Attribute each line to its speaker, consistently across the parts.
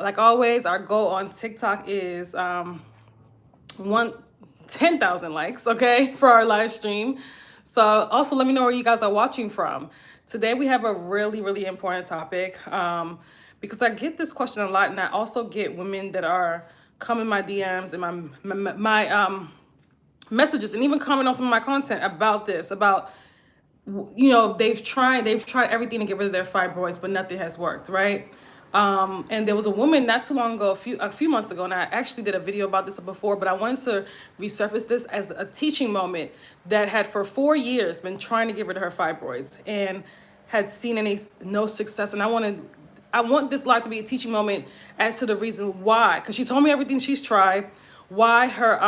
Speaker 1: like always, our goal on TikTok is 10,000 likes, okay, for our live stream. So also let me know where you guys are watching from. Today we have a really, really important topic because I get this question a lot, and I also get women that are coming my DMs and my messages, and even comment on some of my content about this, about, you know, they've tried everything to get rid of their fibroids, but nothing has worked, right? And there was a woman not too long ago, a few months ago, and I actually did a video about this before, but I wanted to resurface this as a teaching moment, that had for 4 years been trying to get rid of her fibroids and had seen no success. And I want this live to be a teaching moment as to the reason why, because she told me everything she's tried, why her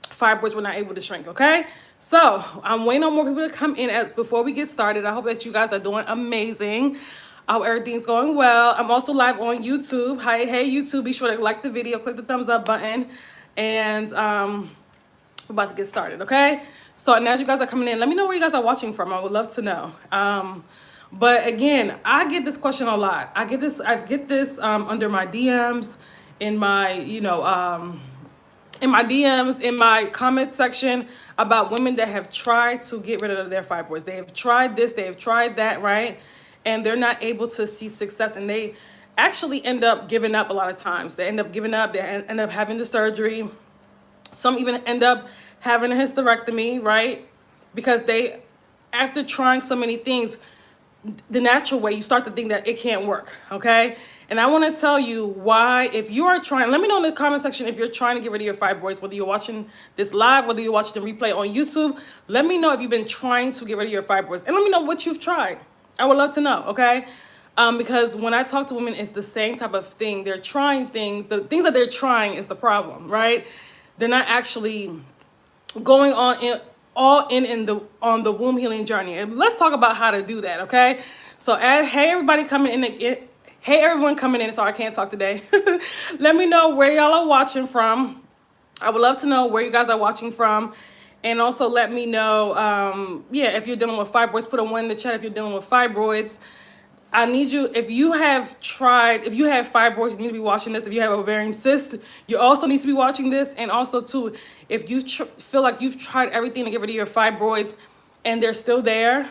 Speaker 1: fibroids were not able to shrink, okay? So I'm waiting on more people to come in before we get started. I hope that you guys are doing amazing. I hope everything's going well. I'm also live on YouTube. Hi, hey YouTube, be sure to like the video, click the thumbs up button, and we're about to get started, okay? So, and as you guys are coming in, let me know where you guys are watching from. I would love to know. But again, I get this question a lot. I get this under my DMs, in my, in my DMs, in my comment section, about women that have tried to get rid of their fibroids. They have tried this, they have tried that, right? And they're not able to see success, and they actually end up giving up a lot of times. They end up giving up, they end up having the surgery. Some even end up having a hysterectomy, right? Because they, after trying so many things, the natural way, you start to think that it can't work, okay? And I want to tell you why. If you are trying, let me know in the comment section if you're trying to get rid of your fibroids, whether you're watching this live, whether you're watching the replay on YouTube. Let me know if you've been trying to get rid of your fibroids, and let me know what you've tried. I would love to know, okay? Because when I talk to women, it's the same type of thing. They're trying things. The things that they're trying is the problem, right? They're not actually going on on the womb healing journey. And let's talk about how to do that, okay? So, hey everybody coming in. Hey everyone coming in. Sorry, I can't talk today. Let me know where y'all are watching from. I would love to know where you guys are watching from. And also let me know, if you're dealing with fibroids, put a 1 in the chat if you're dealing with fibroids. I need you, if you have fibroids, you need to be watching this. If you have ovarian cyst, you also need to be watching this. And also too, if you feel like you've tried everything to get rid of your fibroids and they're still there,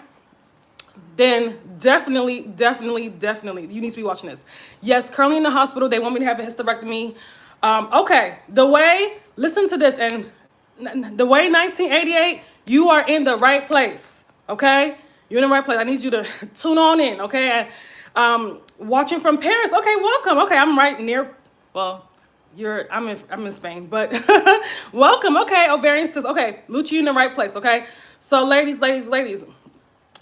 Speaker 1: then definitely, you need to be watching this. Yes, currently in the hospital, they want me to have a hysterectomy. Okay, listen to this, and the way 1988, you are in the right place, okay? You're in the right place. I need you to tune on in, okay? And watching from Paris, okay, welcome. Okay, I'm right near, well, I'm in Spain, but welcome. Okay, ovarian cyst. Okay, Lucha, you're in the right place, okay? So ladies,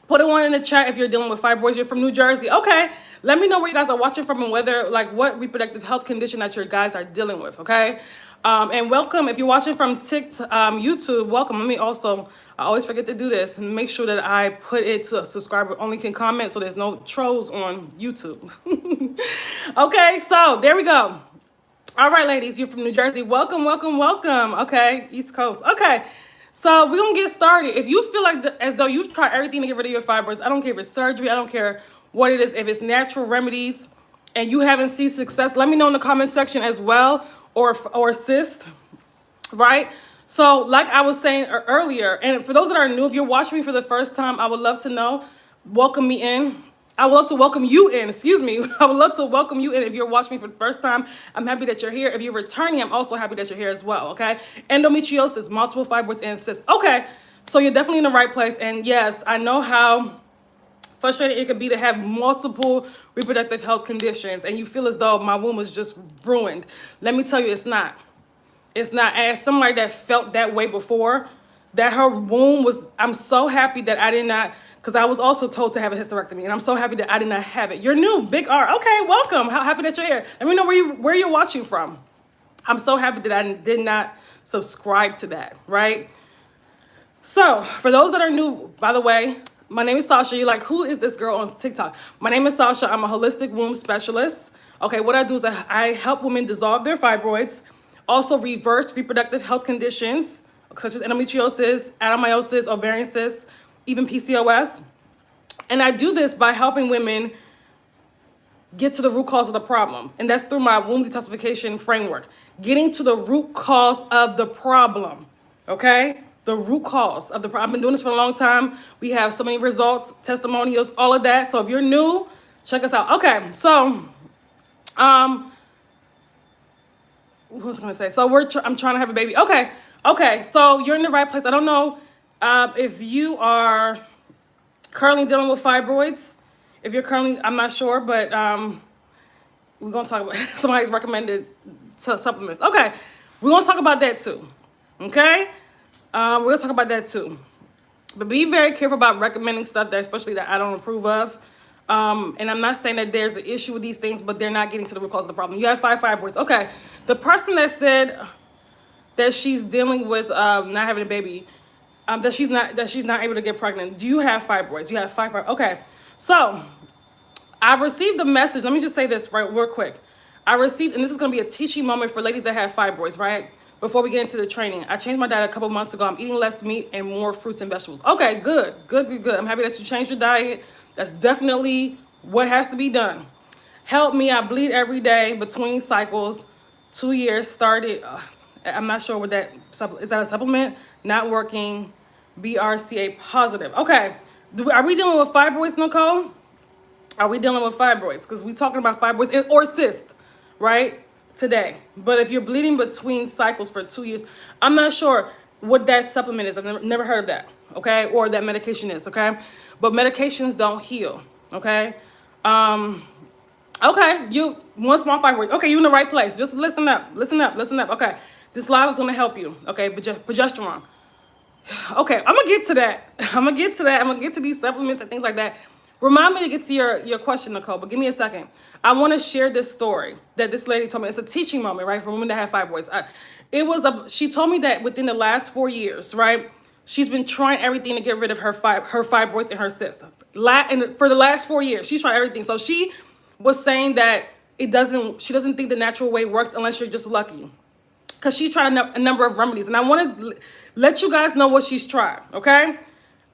Speaker 1: put a 1 in the chat if you're dealing with fibroids. You're from New Jersey. Okay, let me know where you guys are watching from and whether, like, what reproductive health condition that your guys are dealing with, okay? And welcome, if you're watching from TikTok, YouTube, welcome. Let me also, I always forget to do this, and make sure that I put it to a subscriber only can comment, so there's no trolls on YouTube. Okay, so there we go. All right, ladies, you're from New Jersey. Welcome. Okay, East Coast. Okay, so we're gonna get started. If you feel like as though you've tried everything to get rid of your fibroids, I don't care if it's surgery, I don't care what it is, if it's natural remedies and you haven't seen success, let me know in the comment section as well, or cyst, right? So like I was saying earlier, and for those that are new, if you're watching me for the first time, I would love to know, welcome me in. I would love to welcome you in, excuse me. I would love to welcome you in if you're watching me for the first time. I'm happy that you're here. If you're returning, I'm also happy that you're here as well, okay? Endometriosis, multiple fibroids, and cysts. Okay, so you're definitely in the right place. And yes, I know how frustrating it could be to have multiple reproductive health conditions and you feel as though my womb is just ruined. Let me tell you, it's not. It's not. As somebody that felt that way before, that her womb was, I'm so happy that I did not, because I was also told to have a hysterectomy, and I'm so happy that I did not have it. You're new, Big R. Okay, welcome. How happy that you're here. Let me know where you're watching from. I'm so happy that I did not subscribe to that, right? So for those that are new, by the way, my name is Sasha. You're like, who is this girl on TikTok? My name is Sasha. I'm a holistic womb specialist. Okay, what I do is I help women dissolve their fibroids, also reverse reproductive health conditions such as endometriosis, adenomyosis, ovarian cysts, even PCOS. And I do this by helping women get to the root cause of the problem. And that's through my womb detoxification framework. Getting to the root cause of the problem, okay? The root cause of the problem. I've been doing this for a long time. We have so many results, testimonials, all of that. So if you're new, check us out. Okay, so, what was I gonna say? So I'm trying to have a baby. Okay, so you're in the right place. I don't know if you are currently dealing with fibroids. If you're currently, I'm not sure, but we're gonna talk about somebody's recommended supplements. Okay, we're gonna talk about that too. Okay, we're gonna talk about that too. But be very careful about recommending stuff that, especially that I don't approve of. And I'm not saying that there's an issue with these things, but they're not getting to the root cause of the problem. You have 5 fibroids. Okay, the person that said that she's dealing with not having a baby, that she's not able to get pregnant. Do you have fibroids? You have 5 fibroids. Okay. So, I received a message. Let me just say this real quick. I received, and this is going to be a teaching moment for ladies that have fibroids, right? Before we get into the training. I changed my diet a couple months ago. I'm eating less meat and more fruits and vegetables. Okay, good. I'm happy that you changed your diet. That's definitely what has to be done. Help me. I bleed every day between cycles. 2 years started. I'm not sure what that, is that a supplement? Not working. BRCA positive. Okay. Are we dealing with fibroids, Nicole? Are we dealing with fibroids? Because we're talking about fibroids or cysts, right? Today. But if you're bleeding between cycles for 2 years, I'm not sure what that supplement is. I've never heard of that, okay? Or that medication is, okay? But medications don't heal, okay? Okay, you, one small fibroid. Okay, you're in the right place. Just listen up. Okay, this live is going to help you, okay? Progesterone. Okay, I'm gonna get to that. I'm gonna get to these supplements and things like that. Remind me to get to your question, Nicole, but give me a second. I want to share this story that this lady told me. It's a teaching moment, right, for women that have fibroids. She told me that within the last 4 years, right, she's been trying everything to get rid of her fibroids and her cysts. And for the last 4 years, she's tried everything. So she was saying that she doesn't think the natural way works unless you're just lucky. Because she's tried a number of remedies. And I want to let you guys know what she's tried, okay?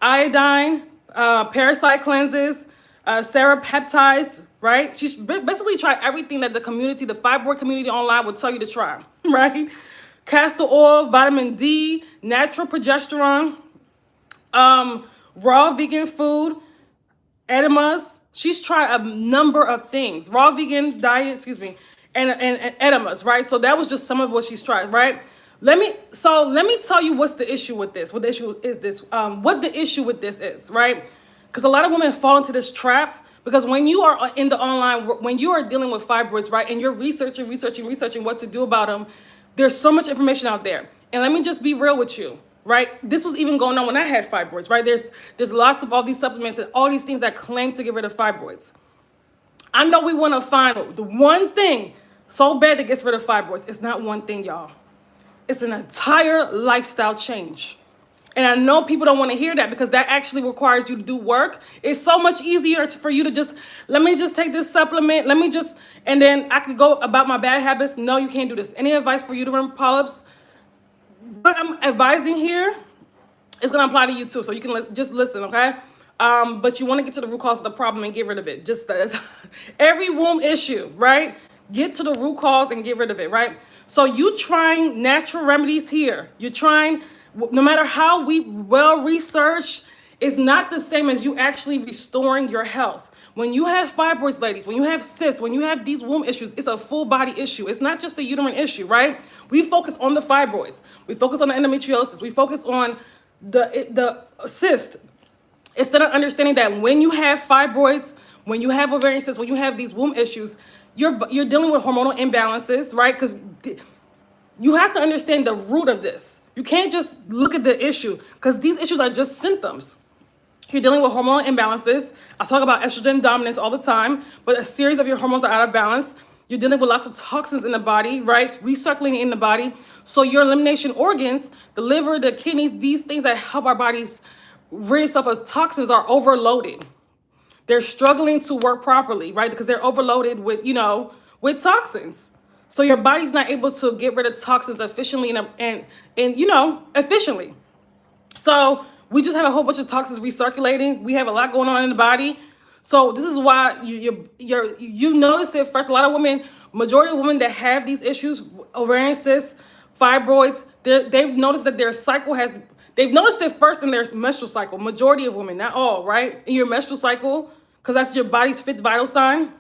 Speaker 1: Iodine, parasite cleanses, serapeptides, right? She's basically tried everything that the fibroid community online would tell you to try, right? Castor oil, vitamin D, natural progesterone, raw vegan food, enemas. She's tried a number of things. Raw vegan diet, and enemas, right? So that was just some of what she's tried, right? Let me tell you what's the issue with this. What the issue with this is, right? Because a lot of women fall into this trap because when you are in the online, when you are dealing with fibroids, right, and you're researching what to do about them, there's so much information out there. And let me just be real with you, right? This was even going on when I had fibroids, right? There's lots of all these supplements and all these things that claim to get rid of fibroids. I know we want to find the one thing so bad that gets rid of fibroids. It's not one thing, y'all. It's an entire lifestyle change. And I know people don't want to hear that because that actually requires you to do work. It's so much easier for you to let me just take this supplement. And then I could go about my bad habits. No, you can't do this. Any advice for uterine polyps? What I'm advising here is going to apply to you too. So you can just listen, okay? But you want to get to the root cause of the problem and get rid of it. Just every womb issue, right? Get to the root cause and get rid of it, right? So you trying natural remedies here. You're trying, no matter how well researched, it's not the same as you actually restoring your health. When you have fibroids, ladies, when you have cysts, when you have these womb issues, it's a full body issue. It's not just a uterine issue, right? We focus on the fibroids. We focus on the endometriosis. We focus on the cyst. Instead of understanding that when you have fibroids, when you have ovarian cysts, when you have these womb issues, you're dealing with hormonal imbalances, right? Because you have to understand the root of this. You can't just look at the issue because these issues are just symptoms. You're dealing with hormonal imbalances. I talk about estrogen dominance all the time, but a series of your hormones are out of balance. You're dealing with lots of toxins in the body, right? Recirculating in the body. So your elimination organs, the liver, the kidneys, these things that help our bodies rid itself of toxins are overloaded. They're struggling to work properly, right? Because they're overloaded with toxins. So your body's not able to get rid of toxins efficiently and efficiently. So we just have a whole bunch of toxins recirculating. We have a lot going on in the body. So this is why you notice it first. A lot of women, majority of women that have these issues, ovarian cysts, fibroids, they've noticed that their cycle they've noticed it first in their menstrual cycle. Majority of women, not all, right? In your menstrual cycle, because that's your body's fifth vital sign.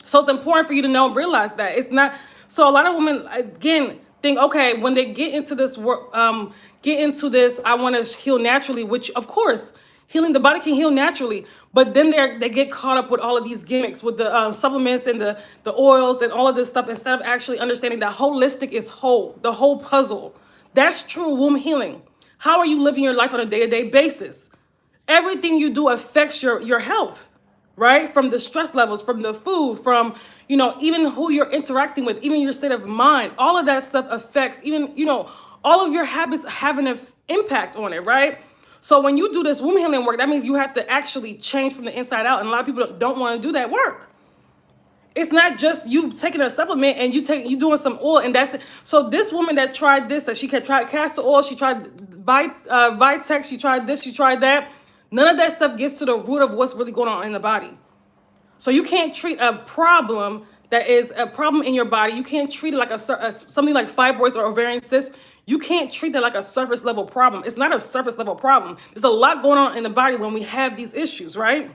Speaker 1: So it's important for you to know and realize that it's not. So a lot of women, again, think, okay, when they get into this work, I want to heal naturally, which of course, healing the body can heal naturally. But then they get caught up with all of these gimmicks, with the supplements and the oils and all of this stuff, instead of actually understanding that holistic is whole, the whole puzzle. That's true womb healing. How are you living your life on a day-to-day basis? Everything you do affects your health, right? From the stress levels, from the food, from, even who you're interacting with, even your state of mind. All of that stuff affects, even, all of your habits have an impact on it, right? So when you do this womb healing work, that means you have to actually change from the inside out. And a lot of people don't want to do that work. It's not just you taking a supplement and you doing some oil and that's it. So this woman that tried this, that she tried castor oil, she tried Vitex, she tried this, she tried that. None of that stuff gets to the root of what's really going on in the body. So you can't treat a problem that is a problem in your body. You can't treat it like something like fibroids or ovarian cysts. You can't treat that like a surface level problem. It's not a surface level problem. There's a lot going on in the body when we have these issues, right?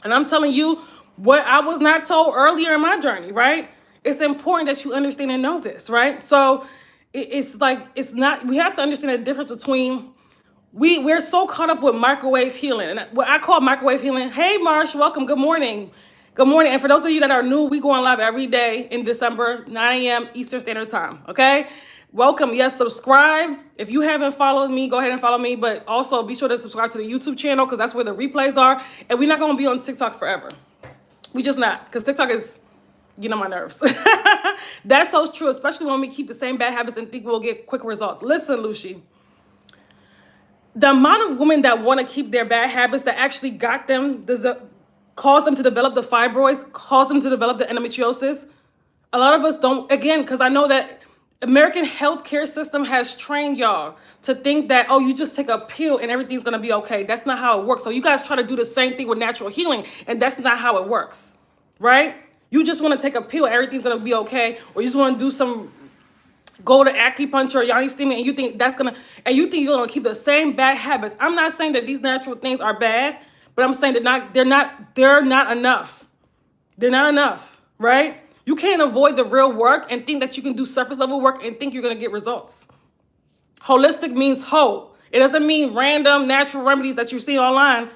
Speaker 1: And I'm telling you what I was not told earlier in my journey, right? It's important that you understand and know this, right? So we have to understand the difference between, we're so caught up with microwave healing. And what I call microwave healing, hey Marsh, welcome, good morning. Good morning. And for those of you that are new, we go on live every day in December, 9 a.m. Eastern Standard Time, okay? Welcome. Yes, subscribe. If you haven't followed me, go ahead and follow me. But also be sure to subscribe to the YouTube channel because that's where the replays are. And we're not going to be on TikTok forever. We just not, because TikTok is getting on my nerves. That's so true, especially when we keep the same bad habits and think we'll get quick results. Listen, Lucy. The amount of women that want to keep their bad habits that actually got them, cause them to develop the fibroids, cause them to develop the endometriosis. A lot of us don't, again, because I know that American healthcare system has trained y'all to think that, oh, you just take a pill and everything's going to be okay. That's not how it works. So you guys try to do the same thing with natural healing, and that's not how it works, right? You just want to take a pill, everything's going to be okay, or you just want to do go to acupuncture or yoni steaming, and you think you're going to keep the same bad habits. I'm not saying that these natural things are bad, but I'm saying they're not enough. They're not enough, right? You can't avoid the real work and think that you can do surface level work and think you're going to get results. Holistic means whole. It doesn't mean random natural remedies that you see online.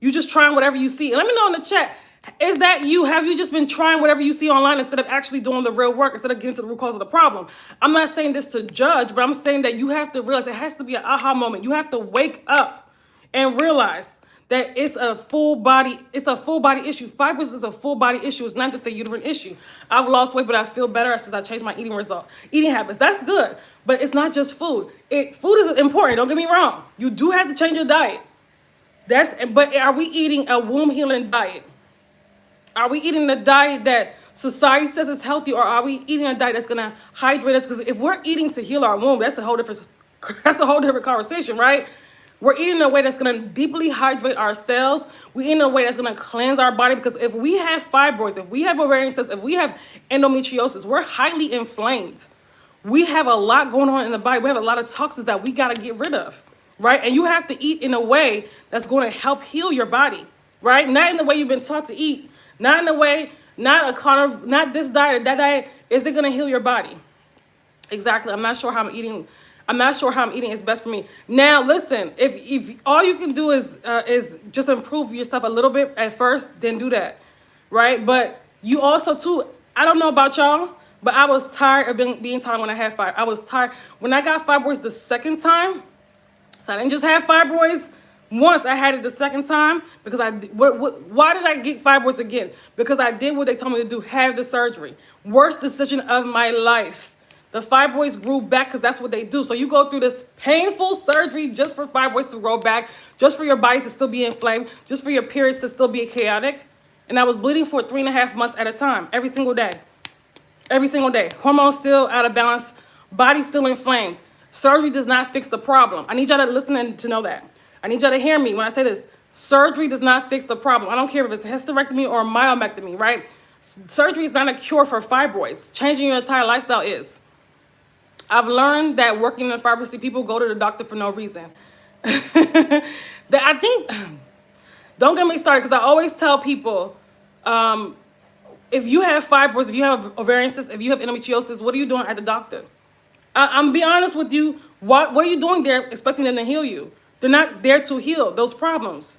Speaker 1: You just trying whatever you see. And let me know in the chat, is that you? Have you just been trying whatever you see online instead of actually doing the real work, instead of getting to the root cause of the problem? I'm not saying this to judge, but I'm saying that you have to realize it has to be an aha moment. You have to wake up and realize that it's a full body issue. Fibroids is a full body issue. It's not just a uterine issue. I've lost weight, but I feel better since I changed my eating habits. That's good, but it's not just food. Food is important. Don't get me wrong. You do have to change your diet. But are we eating a womb healing diet? Are we eating the diet that society says is healthy, or are we eating a diet that's gonna hydrate us? Because if we're eating to heal our womb, that's a whole different conversation, right? We're eating in a way that's going to deeply hydrate our cells. We're eating in a way that's going to cleanse our body, because if we have fibroids, if we have ovarian cysts, if we have endometriosis, we're highly inflamed. We have a lot going on in the body. We have a lot of toxins that we got to get rid of, right? And you have to eat in a way that's going to help heal your body, right? Not in the way you've been taught to eat. Not in the way, not this diet, that diet. Is it going to heal your body? Exactly. I'm not sure how I'm eating is best for me. Now, listen, if all you can do is just improve yourself a little bit at first, then do that, right? But you also, too, I don't know about y'all, but I was tired of being tired when I had fibroids. I was tired. When I got fibroids the second time, so I didn't just have fibroids once, I had it the second time, because why did I get fibroids again? Because I did what they told me to do, have the surgery. Worst decision of my life. The fibroids grew back because that's what they do. So you go through this painful surgery just for fibroids to grow back, just for your body to still be inflamed, just for your periods to still be chaotic. And I was bleeding for 3.5 months at a time, every single day. Every single day. Hormones still out of balance, body still inflamed. Surgery does not fix the problem. I need y'all to listen and to know that. I need y'all to hear me when I say this. Surgery does not fix the problem. I don't care if it's hysterectomy or myomectomy, right? Surgery is not a cure for fibroids. Changing your entire lifestyle is. I've learned that working in pharmacy, people go to the doctor for no reason. That I think, don't get me started, because I always tell people, if you have fibroids, if you have ovarian cysts, if you have endometriosis, what are you doing at the doctor? I'm be honest with you. What are you doing there expecting them to heal you? They're not there to heal those problems.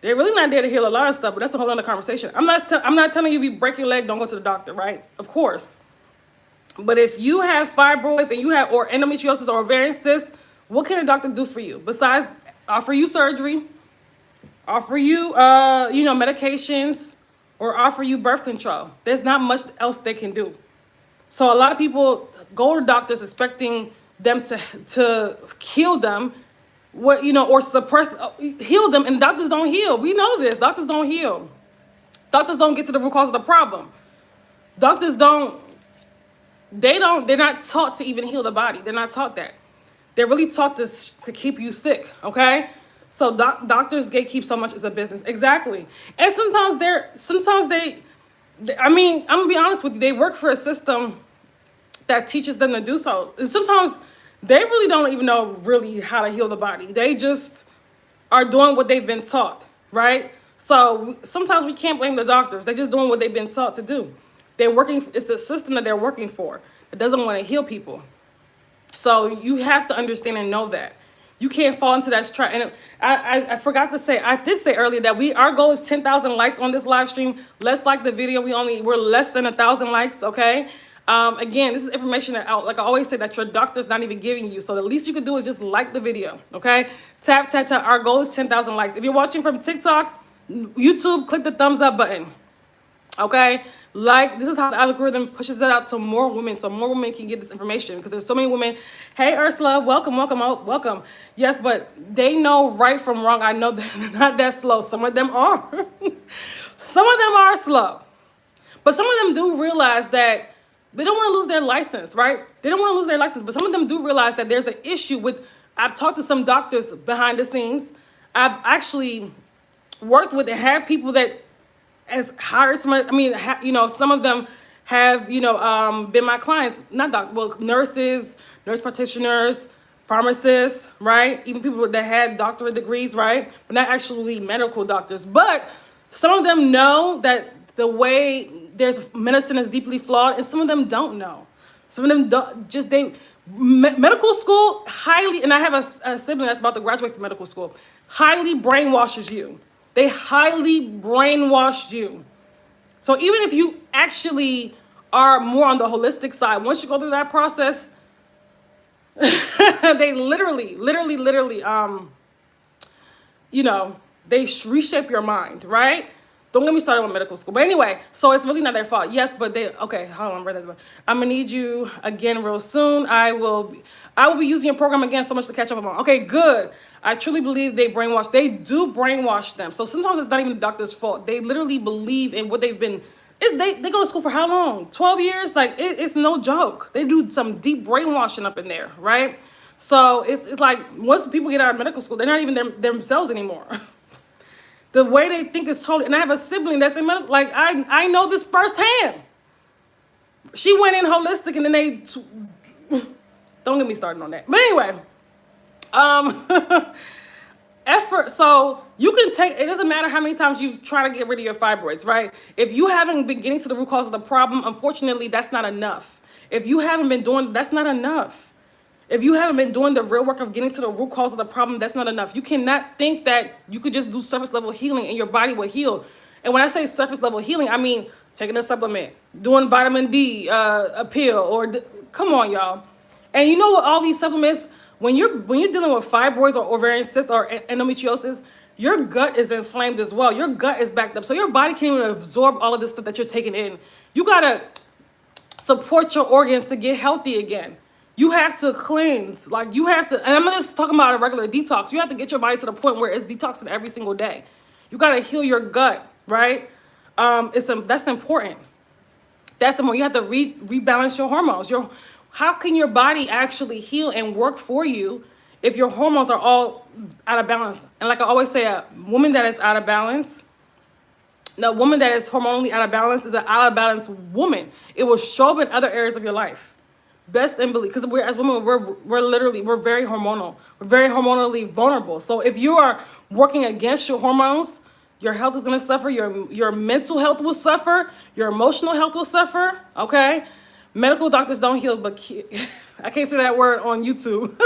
Speaker 1: They're really not there to heal a lot of stuff, but that's a whole other conversation. I'm not telling you if you break your leg, don't go to the doctor, right? Of course. But if you have fibroids and you have or endometriosis or ovarian cysts, what can a doctor do for you besides offer you surgery, offer you medications, or offer you birth control? There's not much else they can do. So a lot of people go to doctors expecting them to heal them, or suppress, heal them, and doctors don't heal. We know this. Doctors don't heal. Doctors don't get to the root cause of the problem. Doctors they're not taught to even heal the body. They're not taught that. They're really taught to keep you sick, okay? So doctors gatekeep so much as a business. Exactly. And sometimes they, I mean, I'm gonna be honest with you, they work for a system that teaches them to do so. And sometimes they really don't even know really how to heal the body. They just are doing what they've been taught, right? So sometimes we can't blame the doctors. They're just doing what they've been taught to do. It's the system that they're working for. It doesn't want to heal people. So you have to understand and know that. You can't fall into that trap. And I forgot to say, I did say earlier that our goal is 10,000 likes on this live stream. Let's like the video. We're less than 1,000 likes, okay? Again, this is information that, like I always say, that your doctor's not even giving you. So the least you can do is just like the video, okay? Tap, tap, tap. Our goal is 10,000 likes. If you're watching from TikTok, YouTube, click the thumbs up button, okay? This is how the algorithm pushes it out to more women, so more women can get this information, because there's so many women. Hey, Ursula, welcome, welcome, welcome. Yes, but they know right from wrong. I know they're not that slow. Some of them are. Some of them are slow. But some of them do realize that they don't want to lose their license, right? They don't want to lose their license, but some of them do realize that there's an issue with, I've talked to some doctors behind the scenes. I've actually worked with and had people that as hired some of them have, been my clients, nurses, nurse practitioners, pharmacists, right? Even people that had doctorate degrees, right? But not actually medical doctors. But some of them know that the way there's medicine is deeply flawed, and some of them don't know. Some of them don't, medical school highly, and I have a sibling that's about to graduate from medical school, highly brainwashes you. They highly brainwashed you. So even if you actually are more on the holistic side, once you go through that process, they literally, they reshape your mind, right? Don't get me started with medical school. But anyway, so it's really not their fault. Yes, but okay, hold on, I'm gonna need you again real soon. I will be using your program again, so much to catch up on. Okay, good. I truly believe they do brainwash them. So sometimes it's not even the doctor's fault. They literally believe in what they've been, they go to school for how long? 12 years? Like, it's no joke. They do some deep brainwashing up in there, right? So it's like, once people get out of medical school, they're not even themselves anymore. The way they think is totally, and I have a sibling that's in medical, like, I know this firsthand. She went in holistic, and then don't get me started on that. But anyway, effort. So you can it doesn't matter how many times you've tried to get rid of your fibroids, right? If you haven't been getting to the root cause of the problem, unfortunately, that's not enough. If you haven't been doing, that's not enough. If you haven't been doing the real work of getting to the root cause of the problem, that's not enough. You cannot think that you could just do surface level healing and your body will heal. And when I say surface level healing, I mean taking a supplement, doing vitamin D, a pill, come on, y'all. And you know what? All these supplements, when you're dealing with fibroids or ovarian cysts or endometriosis, your gut is inflamed as well. Your gut is backed up, so your body can't even absorb all of this stuff that you're taking in. You gotta support your organs to get healthy again. You have to cleanse, like you have to, and I'm not just talking about a regular detox. You have to get your body to the point where it's detoxing every single day. You gotta heal your gut, right? That's important. That's the more you have to rebalance your hormones. How can your body actually heal and work for you if your hormones are all out of balance. And like I always say, a woman that is out of balance, a woman that is hormonally out of balance is an out of balance woman. It will show up in other areas of your life. Best and believe, because we're, as women, we're very hormonal. We're very hormonally vulnerable. So if you are working against your hormones, your health is going to suffer. Your mental health will suffer. Your emotional health will suffer. Okay, medical doctors don't heal, but I can't say that word on YouTube.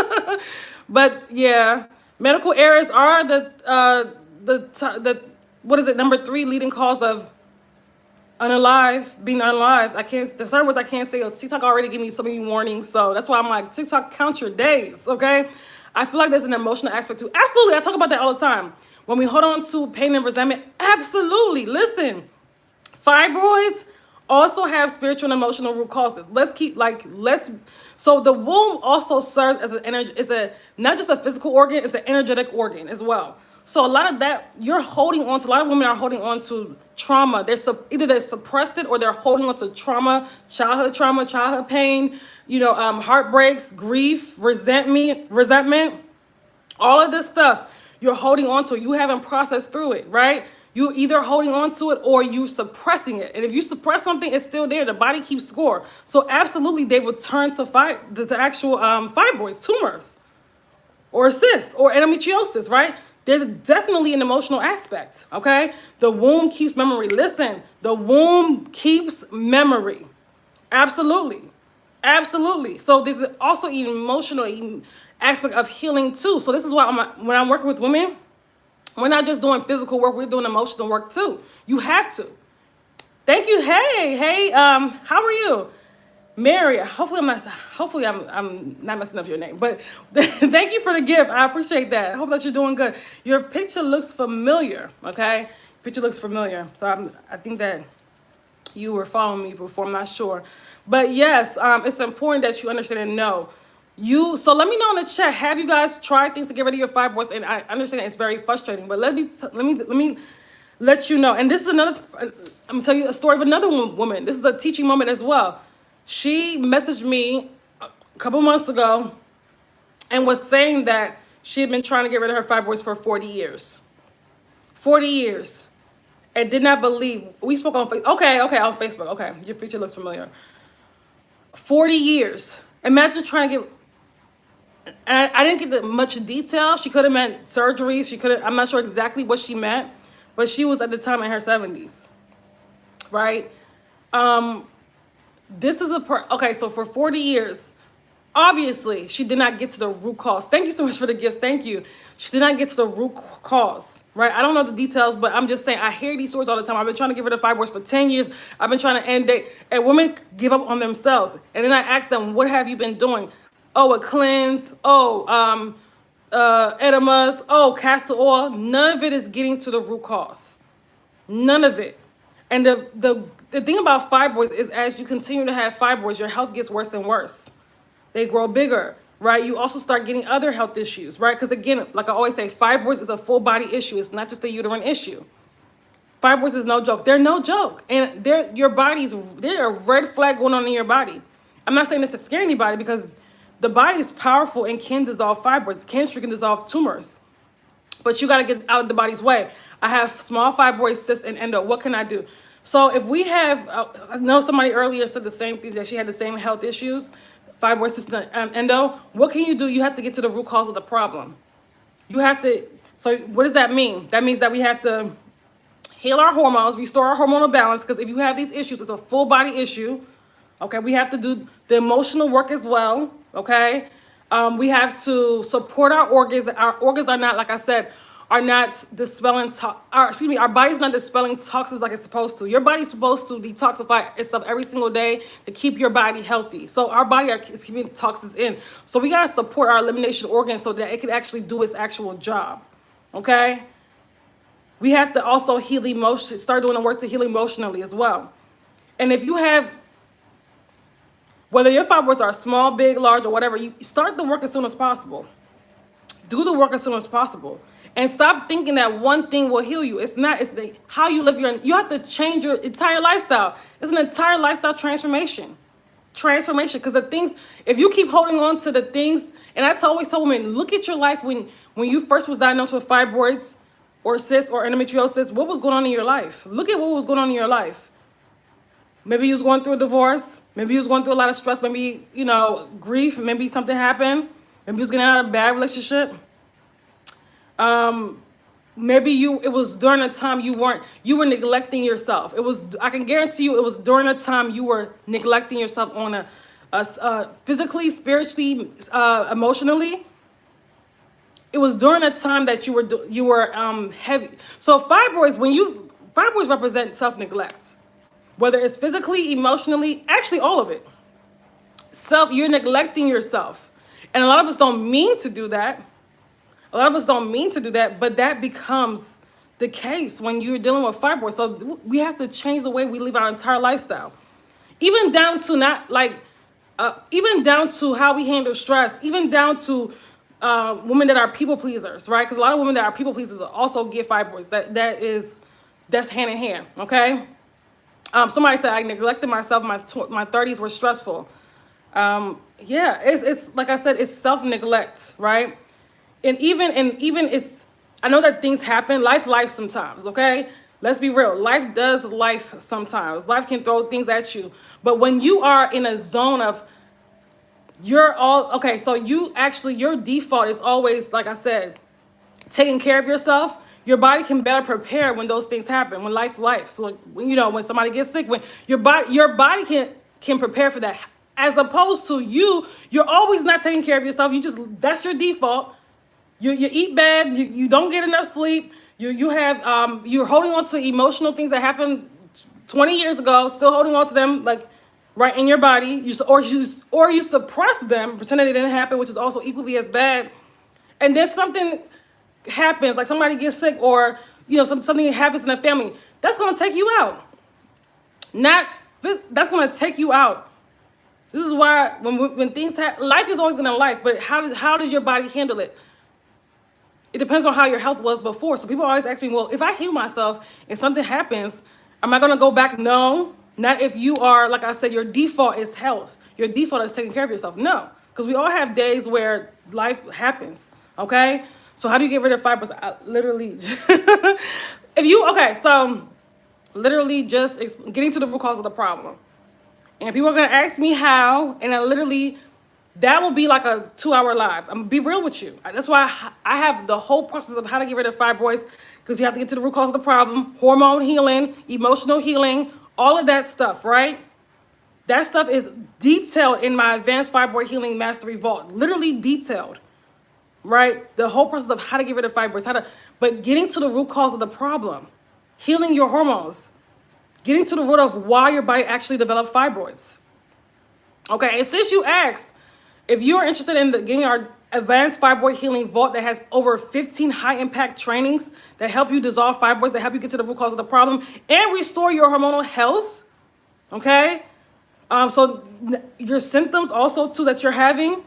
Speaker 1: But yeah, medical errors are the what is it, number 3 leading cause of being unalived. I can't, the certain words I can't say. TikTok already gave me so many warnings, so that's why I'm like, TikTok, count your days, okay? I feel like there's an emotional aspect too. Absolutely, I talk about that all the time. When we hold on to pain and resentment, absolutely. Listen, fibroids also have spiritual and emotional root causes. So the womb also serves as not just a physical organ, it's an energetic organ as well. So a lot of that, a lot of women are holding on to trauma. Either they suppressed it or they're holding on to trauma, childhood pain, heartbreaks, grief, resentment, all of this stuff you're holding on to. You haven't processed through it, right? You either holding on to it or you suppressing it. And if you suppress something, it's still there. The body keeps score. So absolutely, they would turn to the actual fibroids, tumors, or cysts, or endometriosis, right? There's definitely an emotional aspect, okay? The womb keeps memory. Listen, the womb keeps memory. Absolutely. Absolutely. So there's also an emotional aspect of healing too. So this is why when I'm working with women, we're not just doing physical work, we're doing emotional work too. You have to. Thank you. Hey, how are you? Mary, hopefully I'm not messing up your name, but thank you for the gift. I appreciate that. I hope that you're doing good. Your picture looks familiar, okay? Picture looks familiar. So I think that you were following me before, I'm not sure. But yes, it's important that you understand and know. So let me know in the chat, have you guys tried things to get rid of your fibroids? And I understand it's very frustrating, but let me let you know. And this is I'm gonna tell you a story of another woman. This is a teaching moment as well. She messaged me a couple months ago and was saying that she had been trying to get rid of her fibroids for 40 years. 40 years. And did not believe. We spoke on Facebook. Okay, on Facebook. Okay, your picture looks familiar. 40 years. Imagine trying to get... And I didn't get much detail. She could have meant surgery. I'm not sure exactly what she meant. But she was at the time in her 70s. Right? This is okay, so for 40 years, obviously, she did not get to the root cause. Thank you so much for the gifts. Thank you. She did not get to the root cause, right? I don't know the details, but I'm just saying, I hear these stories all the time. I've been trying to get rid of fibroids for 10 years. I've been trying to end it. And women give up on themselves. And then I ask them, what have you been doing? Oh, a cleanse. Oh, enemas. Oh, castor oil. None of it is getting to the root cause. None of it. And the thing about fibroids is, as you continue to have fibroids, your health gets worse and worse. They grow bigger, right? You also start getting other health issues, right? Because again, like I always say, fibroids is a full body issue. It's not just a uterine issue. Fibroids is no joke. They're no joke. And there's a red flag going on in your body. I'm not saying this to scare anybody, because the body is powerful and can dissolve fibroids. Cancer can dissolve tumors. But you got to get out of the body's way. I have small fibroids, cysts, and endo. What can I do? So if we have, I know somebody earlier said the same thing, that she had the same health issues, fibroids, cysts, and endo. What can you do? You have to get to the root cause of the problem. You have to, so what does that mean? That means that we have to heal our hormones, restore our hormonal balance, because if you have these issues, it's a full body issue. Okay, we have to do the emotional work as well. Okay, we have to support our organs. Our organs are not, like I said, are not dispelling, our body's not dispelling toxins like it's supposed to. Your body's supposed to detoxify itself every single day to keep your body healthy. So our body is keeping toxins in. So we got to support our elimination organs so that it can actually do its actual job. Okay? We have to also heal emotion, start doing the work to heal emotionally as well. And if you have, whether your fibroids are small, big, large, or whatever, you start the work as soon as possible. Do the work as soon as possible. And stop thinking that one thing will heal you. It's not. It's how you live you have to change your entire lifestyle. It's an entire lifestyle transformation. transformation. Because the things, if you keep holding on to the things, and I always tell women, look at your life when you first was diagnosed with fibroids or cysts or endometriosis. What was going on in your life? Look at what was going on in your life. Maybe you was going through a divorce. Maybe you was going through a lot of stress. Maybe, you know, grief. Maybe something happened. Maybe you was getting out of a bad relationship. Maybe it was during a time you were neglecting yourself. I can guarantee you it was during a time you were neglecting yourself on a physically, spiritually, emotionally. It was during a time that you were heavy. So fibroids represent self-neglect, whether it's physically, emotionally, actually all of it. You're neglecting yourself. And a lot of us don't mean to do that. But that becomes the case when you're dealing with fibroids. So we have to change the way we live our entire lifestyle. Even down to even down to how we handle stress, even down to women that are people pleasers, right? Because a lot of women that are people pleasers also get fibroids. That's hand in hand, okay? Somebody said I neglected myself. My 30s were stressful. Yeah, it's like I said, it's self-neglect, right? And even it's, I know that things happen. Life sometimes, okay? Let's be real. Life does life sometimes. Life can throw things at you. But when you are in a zone of so your default is always, like I said, taking care of yourself. Your body can better prepare when those things happen, when life. So, you know, when somebody gets sick, when your body can prepare for that. As opposed to you're always not taking care of yourself. That's your default. You eat bad. You don't get enough sleep. You're holding on to emotional things that happened 20 years ago, still holding on to them, like right in your body. You suppress them, pretend that it didn't happen, which is also equally as bad. And then something happens, like somebody gets sick, or you know something happens in the family. That's going to take you out. That's going to take you out. This is why when things happen, life is always going to life. But how does your body handle it? It depends on how your health was before. So people always ask me, well, if I heal myself and something happens, am I going to go back? No, not if you are, like I said, your default is health. Your default is taking care of yourself. No, because we all have days where life happens, okay? So how do you get rid of fibroids? Literally just getting to the root cause of the problem. And people are going to ask me how, and that will be like a 2-hour live. I'm going to be real with you. That's why I have the whole process of how to get rid of fibroids, because you have to get to the root cause of the problem, hormone healing, emotional healing, all of that stuff, right? That stuff is detailed in my Advanced Fibroid Healing Mastery Vault, literally detailed, right? The whole process of how to get rid of fibroids, but getting to the root cause of the problem, healing your hormones, getting to the root of why your body actually developed fibroids. Okay, and since you asked, if you're interested in getting our Advanced Fibroid Healing Vault that has over 15 high-impact trainings that help you dissolve fibroids, that help you get to the root cause of the problem, and restore your hormonal health, okay? So your symptoms also, too, that you're having,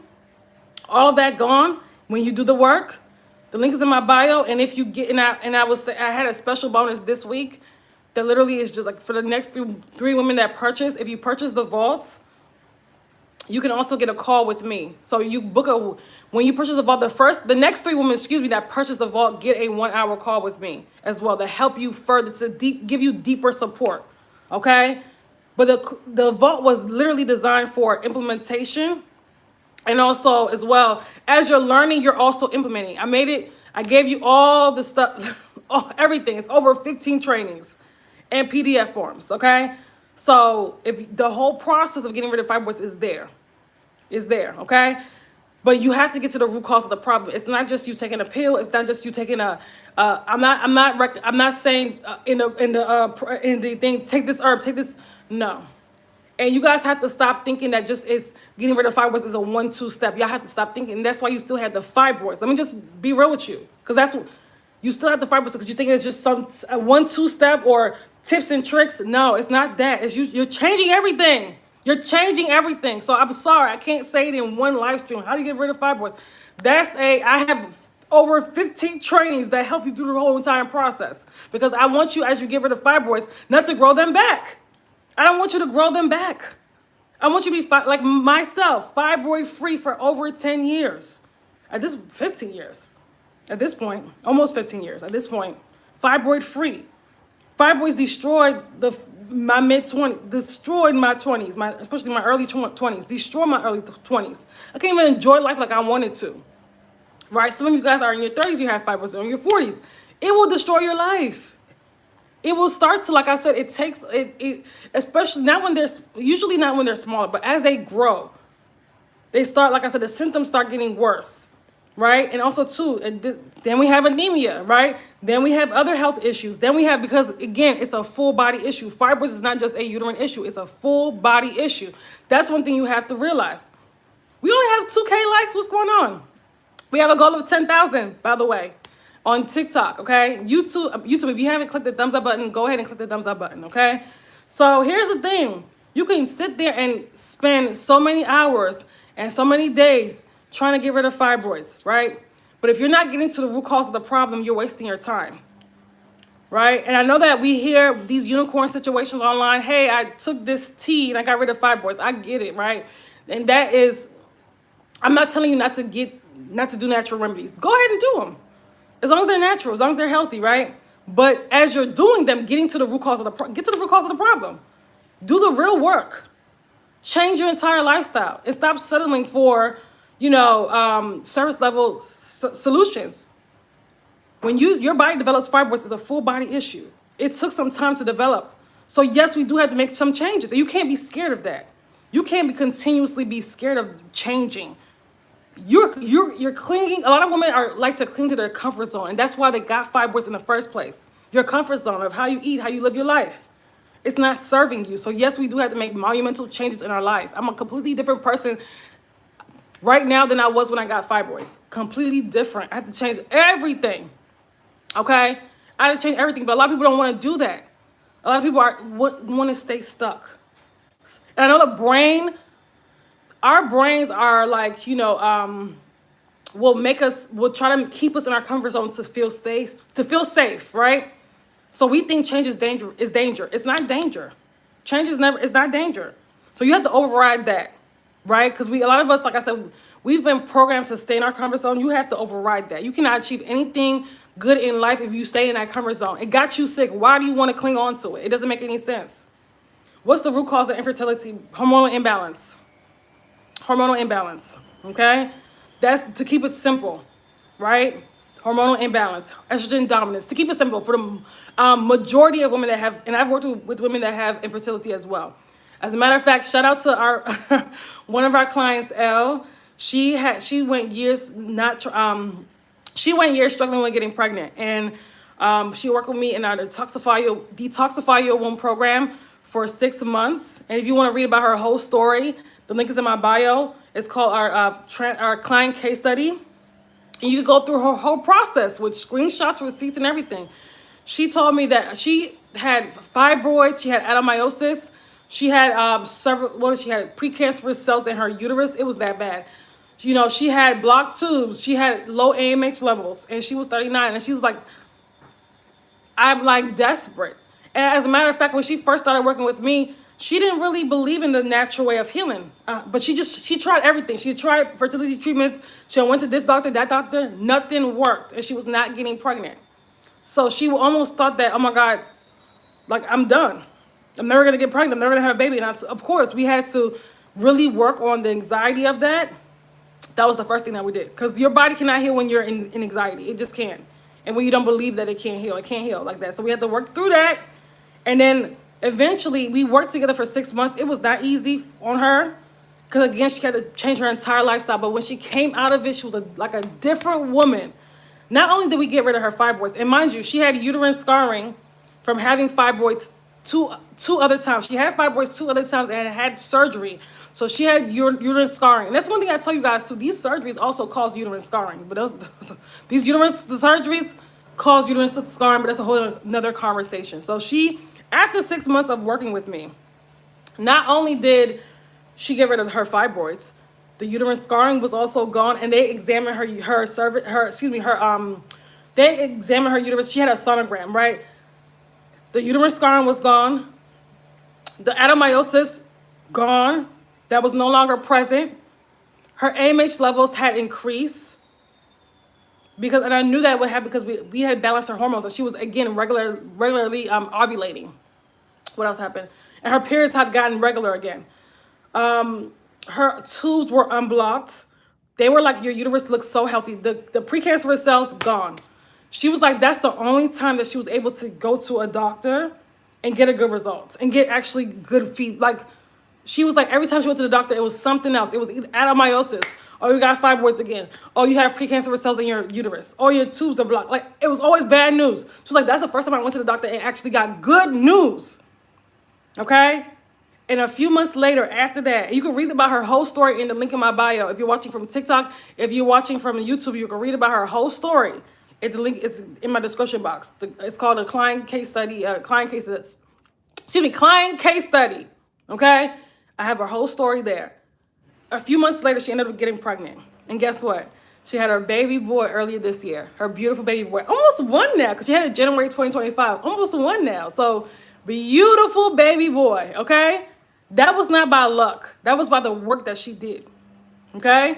Speaker 1: all of that gone when you do the work. The link is in my bio, and if you get, I will say, I had a special bonus this week that literally is just like for the next three women that purchase. If you purchase the vaults, you can also get a call with me. So you when you purchase the vault, the next 3 women, that purchase the vault get a 1-hour call with me as well to help you further, to give you deeper support, okay? But the vault was literally designed for implementation, and also as well as you're learning, you're also implementing. I gave you all the stuff, everything. It's over 15 trainings and PDF forms, okay? So if the whole process of getting rid of fibroids is there, okay? But you have to get to the root cause of the problem. It's not just you taking a pill. It's not just you taking I'm not saying in the thing, take this herb, take this. No. And you guys have to stop thinking that just is getting rid of fibroids is a 1-2 step. Y'all have to stop thinking. And that's why you still have the fibroids. Let me just be real with you, because that's what you still have the fibroids, because you think it's just a 1-2 step or tips and tricks. No, it's not that. It's you're changing everything. You're changing everything. So I'm sorry, I can't say it in one live stream. How do you get rid of fibroids? I have over 15 trainings that help you through the whole entire process, because I want you, as you get rid of fibroids, not to grow them back. I don't want you to grow them back. I want you to be like myself, fibroid free for over 10 years. 15 years. At this point, almost 15 years. At this point, fibroid free. Fibroids destroyed my mid-20s, destroyed my 20s, especially my early 20s, destroyed my early 20s. I can't even enjoy life like I wanted to, right? Some of you guys are in your 30s, you have fibroids, or in your 40s. It will destroy your life. It will start to, like I said, it takes, especially not when usually not when they're smaller, but as they grow, they start, like I said, the symptoms start getting worse, right? And also too, then we have anemia, right? Then we have other health issues. Then we have, because again, it's a full body issue. Fibroids is not just a uterine issue. It's a full body issue. That's one thing you have to realize. We only have 2K likes. What's going on? We have a goal of 10,000, by the way, on TikTok, okay? YouTube, if you haven't clicked the thumbs up button, go ahead and click the thumbs up button, okay? So here's the thing. You can sit there and spend so many hours and so many days trying to get rid of fibroids, right? But if you're not getting to the root cause of the problem, you're wasting your time, right? And I know that we hear these unicorn situations online. Hey, I took this tea and I got rid of fibroids. I get it, right? And that is, I'm not telling you not to do natural remedies. Go ahead and do them. As long as they're natural, as long as they're healthy, right? But as you're doing them, get to the root cause of the problem. Do the real work. Change your entire lifestyle and stop settling for, surface level solutions. When your body develops fibroids, it's a full body issue. It took some time to develop. So yes, we do have to make some changes. And you can't be scared of that. You can't continuously be scared of changing. You're clinging. A lot of women like to cling to their comfort zone, and that's why they got fibroids in the first place. Your comfort zone of how you eat, how you live your life. It's not serving you. So yes, we do have to make monumental changes in our life. I'm a completely different person right now than I was when I got fibroids. Completely different. I have to change everything. Okay? I have to change everything, but a lot of people don't want to do that. A lot of people want to stay stuck. And I know our brains are like, will try to keep us in our comfort zone to feel safe, right? So we think change is danger. It's not danger. Change is not danger. So you have to override that, right? Because a lot of us, like I said, we've been programmed to stay in our comfort zone. You have to override that. You cannot achieve anything good in life if you stay in that comfort zone. It got you sick. Why do you want to cling on to it? It doesn't make any sense. What's the root cause of infertility? Hormonal imbalance. Hormonal imbalance, okay? That's to keep it simple, right? Hormonal imbalance, estrogen dominance. To keep it simple, for the majority of women that have, and I've worked with women that have infertility as well. As a matter of fact, shout out to our one of our clients, Elle. She went years struggling with getting pregnant, and she worked with me in our detoxify your womb program for 6 months. And if you want to read about her whole story, the link is in my bio. It's called our client case study. And you can go through her whole process with screenshots, receipts, and everything. She told me that she had fibroids, she had adenomyosis, she had she had precancerous cells in her uterus. It was that bad. She had blocked tubes, she had low AMH levels, and she was 39. And she was like, I'm like desperate. And as a matter of fact, when she first started working with me, she didn't really believe in the natural way of healing, but she tried everything. She tried fertility treatments. She went to this doctor, that doctor. Nothing worked, and she was not getting pregnant. So she almost thought that, oh my God, like I'm done. I'm never gonna get pregnant. I'm never gonna have a baby. And of course, we had to really work on the anxiety of that. That was the first thing that we did, because your body cannot heal when you're in anxiety. It just can't. And when you don't believe that it can't heal like that. So we had to work through that, and then eventually, we worked together for 6 months. It was not easy on her because, again, she had to change her entire lifestyle. But when she came out of it, she was like a different woman. Not only did we get rid of her fibroids, and mind you, she had uterine scarring from having fibroids two other times. She had fibroids 2 other times and had surgery. So she had uterine scarring. And that's one thing I tell you guys, too. These surgeries also cause uterine scarring. But these surgeries cause uterine scarring, but that's a whole another conversation. So after 6 months of working with me, not only did she get rid of her fibroids, the uterine scarring was also gone, and they examined they examined her uterus. She had a sonogram, right? The uterine scarring was gone. The adenomyosis, gone. that was no longer present. Her AMH levels had increased because, and I knew that would happen because we had balanced her hormones, and she was again regularly ovulating. What else happened? And her periods had gotten regular again. Her tubes were unblocked. They were like, your uterus looks so healthy. The precancerous cells gone. She was like, that's the only time that she was able to go to a doctor and get a good result and get actually good feed. Like, she was like, every time she went to the doctor, it was something else. It was either adenomyosis, or you got fibroids again, or you have precancerous cells in your uterus, or your tubes are blocked. Like, it was always bad news. She was like, that's the first time I went to the doctor and actually got good news. Okay? And a few months later, after that, you can read about her whole story in the link in my bio. If you're watching from TikTok, if you're watching from YouTube, you can read about her whole story. The link is in my description box. It's called a client case study. Client case study. Okay, I have her whole story there. A few months later, she ended up getting pregnant, and guess what? She had her baby boy earlier this year. Her beautiful baby boy, almost one now, because she had it January 2025. Almost one now. So beautiful baby boy. Okay. That was not by luck. That was by the work that she did. Okay?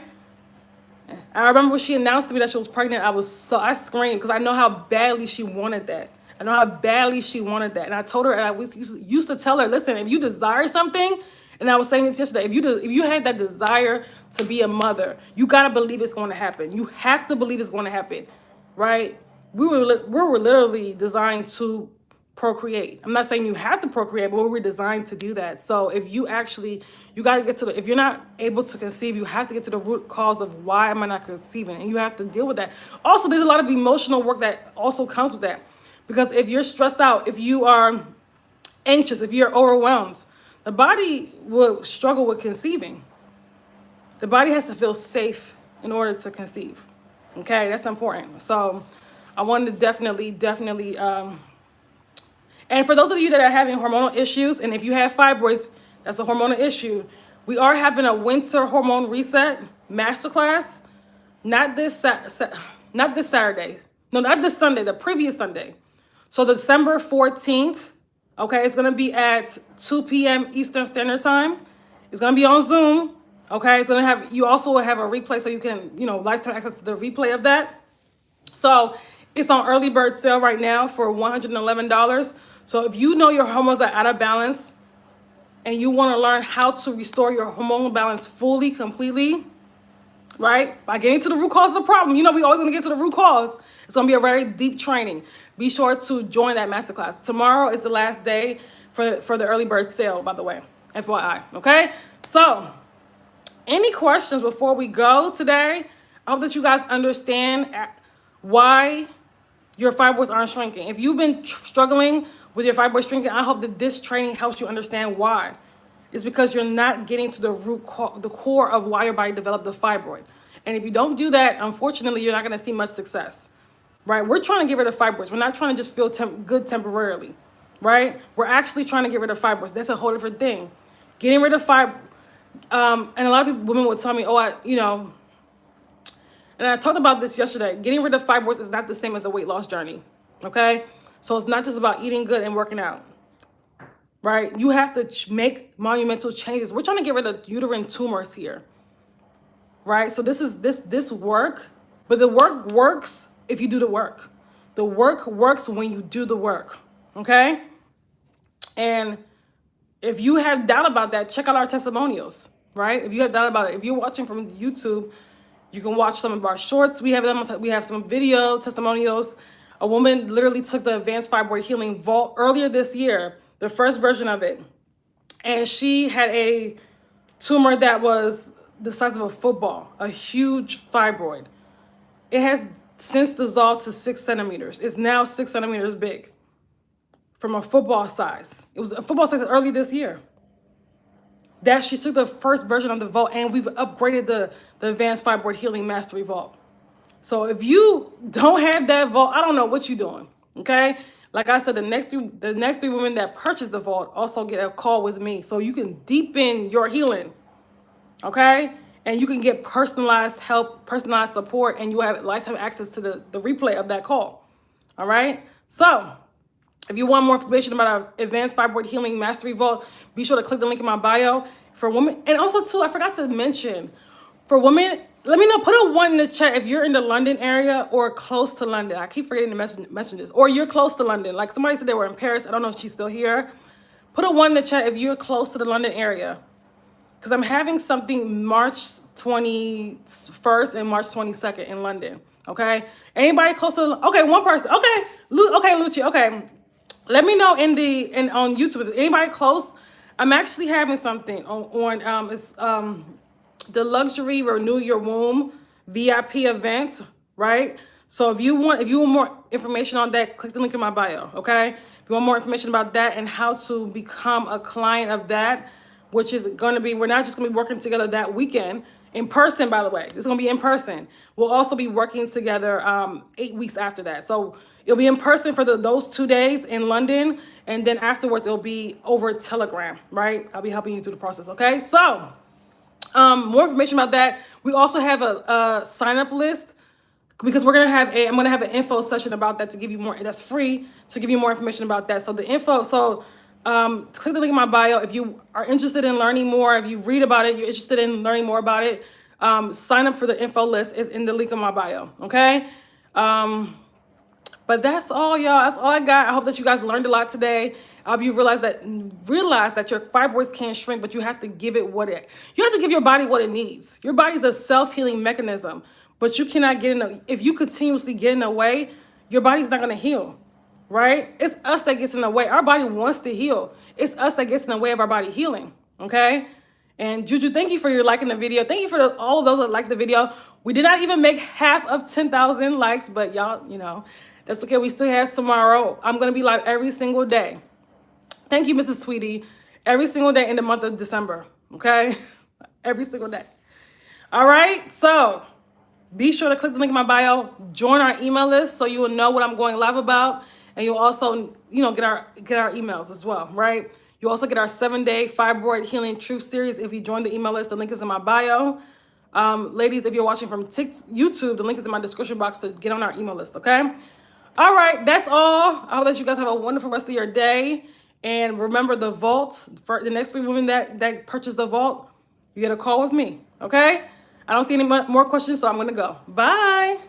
Speaker 1: I remember when she announced to me that she was pregnant, I screamed because I know how badly she wanted that. I know how badly she wanted that. And I told her, and I used to tell her, listen, if you desire something, and I was saying this yesterday, if you had that desire to be a mother, you got to believe it's going to happen. You have to believe it's going to happen, right? We were literally designed to procreate. I'm not saying you have to procreate, but we're designed to do that. So if you got to get to if you're not able to conceive, you have to get to the root cause of why am I not conceiving, and you have to deal with that. Also, there's a lot of emotional work that also comes with that, because if you're stressed out, if you are anxious, if you're overwhelmed, the body will struggle with conceiving. The body has to feel safe in order to conceive. Okay, that's important. So I wanted to definitely and for those of you that are having hormonal issues, and if you have fibroids, that's a hormonal issue, we are having a winter hormone reset masterclass, not this Saturday. No, not this Sunday, the previous Sunday. So December 14th, okay, it's going to be at 2 p.m. Eastern Standard Time. It's going to be on Zoom, okay? It's going to have, you also will have a replay so you can, lifetime access to the replay of that. So it's on early bird sale right now for $111. So if you know your hormones are out of balance and you want to learn how to restore your hormonal balance fully, completely, right? By getting to the root cause of the problem. We always going to get to the root cause. It's going to be a very deep training. Be sure to join that masterclass. Tomorrow is the last day for the early bird sale, by the way, FYI, okay? So any questions before we go today? I hope that you guys understand why your fibroids aren't shrinking. If you've been struggling with your fibroids shrinking, I hope that this training helps you understand why. It's because you're not getting to the the core of why your body developed the fibroid. And if you don't do that, unfortunately, you're not going to see much success, right? We're trying to get rid of fibroids. We're not trying to just feel good temporarily, right? We're actually trying to get rid of fibroids. That's a whole different thing. Getting rid of and a lot of women would tell me, and I talked about this yesterday. Getting rid of fibroids is not the same as a weight loss journey, okay? So it's not just about eating good and working out, right? You have to make monumental changes. We're trying to get rid of uterine tumors here, right? So this is this work, but the work works if you do the work. The work works when you do the work, okay? And if you have doubt about that, check out our testimonials, right? If you have doubt about it, if you're watching from YouTube, you can watch some of our shorts. We have some video testimonials. A woman literally took the Advanced Fibroid Healing Vault earlier this year, the first version of it. And she had a tumor that was the size of a football, a huge fibroid. It has since dissolved to 6 centimeters. It's now 6 centimeters big from a football size. It was a football size early this year. That she took the first version of the vault, and we've upgraded the Advanced Fibroid Healing Mastery Vault. So if you don't have that vault, I don't know what you're doing, okay? Like I said, the next three women that purchase the vault also get a call with me, so you can deepen your healing, okay? And you can get personalized help, personalized support, and you have lifetime access to the replay of that call, all right? So if you want more information about our Advanced Fibroid Healing Mastery Vault, be sure to click the link in my bio. for women. And also too, I forgot to mention, for women, let me know, put a 1 in the chat if you're in the London area or close to London. I keep forgetting to mention this. Or you're close to London. Like somebody said they were in Paris. I don't know if she's still here. Put a 1 in the chat if you're close to the London area. Because I'm having something March 21st and March 22nd in London. Okay? Anybody close to, okay, 1 person. Okay, okay, Lucci, okay. Let me know on YouTube. Is anybody close? I'm actually having something on it's the Luxury Renew Your Womb VIP event, right? So if you want more information on that, click the link in my bio, okay? If you want more information about that and how to become a client of that, which is going to be, we're not just going to be working together that weekend in person, by the way. It's going to be in person. We'll also be working together 8 weeks after that. So it'll be in person for those 2 days in London. And then afterwards, it'll be over Telegram, right? I'll be helping you through the process, okay? So more information about that. We also have a sign-up list because I'm going to have an info session about that to give you more, that's free, to give you more information about that. So the info, click the link in my bio if you are interested in learning more. If you read about it, you're interested in learning more about it, sign up for the info list. Is in the link in my bio, okay? But that's all, y'all. That's all I got. I hope that you guys learned a lot today. I hope you realize that your fibroids can shrink, but you have to give it you have to give your body what it needs. Your body's a self-healing mechanism, but you cannot if you continuously get in the way, your body's not going to heal. Right? It's us that gets in the way. Our body wants to heal. It's us that gets in the way of our body healing. Okay? And Juju, thank you for your liking the video. Thank you for all of those that liked the video. We did not even make half of 10,000 likes, but y'all, that's okay. We still have tomorrow. I'm going to be live every single day. Thank you, Mrs. Tweety. Every single day in the month of December. Okay? Every single day. All right? So be sure to click the link in my bio. Join our email list so you will know what I'm going live about. And you'll also, get our emails as well, right? You also get our 7-day Fibroid Healing Truth series if you join the email list. The link is in my bio. Ladies, if you're watching from YouTube, the link is in my description box to get on our email list, okay? All right, that's all. I hope that you guys have a wonderful rest of your day. And remember the vault, for the next 3 women that purchase the vault, you get a call with me, okay? I don't see any more questions, so I'm going to go. Bye.